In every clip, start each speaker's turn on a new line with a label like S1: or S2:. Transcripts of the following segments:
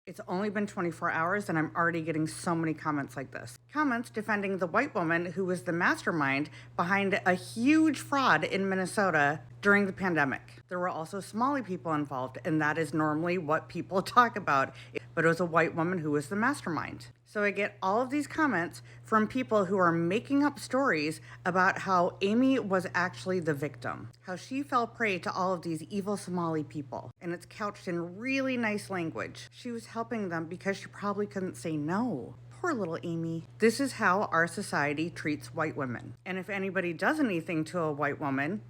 S1: It's only been 24 hours and I'm already getting so many comments like this. Comments defending the white woman who was the mastermind behind a huge fraud in Minnesota during the pandemic. There were also Somali people involved, and that is normally what people talk about, but it was a white woman who was the mastermind. So I get all of these comments from people who are making up stories about how Amy was actually the victim, how she fell prey to all of these evil Somali people. And it's couched in really nice language. She was helping them because she probably couldn't say no. Poor little Amy. This is how our society treats white women. And if anybody does anything to a white woman,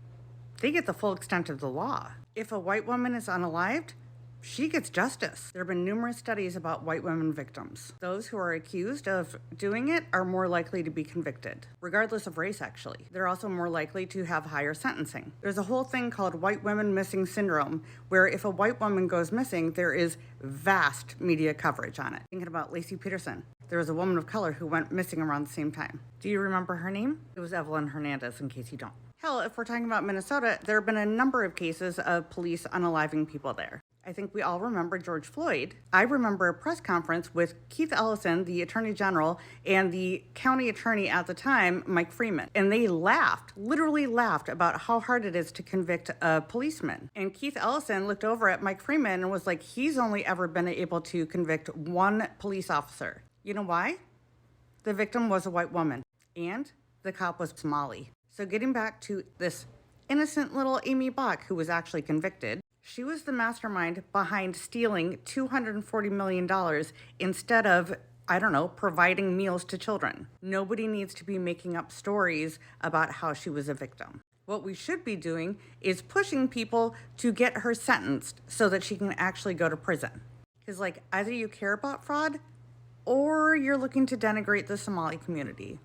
S1: they get the full extent of the law. If a white woman is unalived, she gets justice. There have been numerous studies about white women victims. Those who are accused of doing it are more likely to be convicted, regardless of race, actually. They're also more likely to have higher sentencing. There's a whole thing called white women missing syndrome, where if a white woman goes missing, there is vast media coverage on it. Thinking about Lacey Peterson. There was a woman of color who went missing around the same time. Do you remember her name? It was Evelyn Hernandez, in case you don't. Hell, if we're talking about Minnesota, there have been a number of cases of police unaliving people there. I think we all remember George Floyd. I remember a press conference with Keith Ellison, the Attorney General, and the county attorney at the time, Mike Freeman. And they laughed, literally laughed, about how hard it is to convict a policeman. And Keith Ellison looked over at Mike Freeman and was like, he's only ever been able to convict one police officer. You know why? The victim was a white woman, and the cop was Somali. So getting back to this innocent little Amy Bach, who was actually convicted, she was the mastermind behind stealing $240 million instead of, I don't know, providing meals to children. Nobody needs to be making up stories about how she was a victim. What we should be doing is pushing people to get her sentenced so that she can actually go to prison. Because, like, either you care about fraud or you're looking to denigrate the Somali community,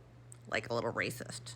S1: like a little racist.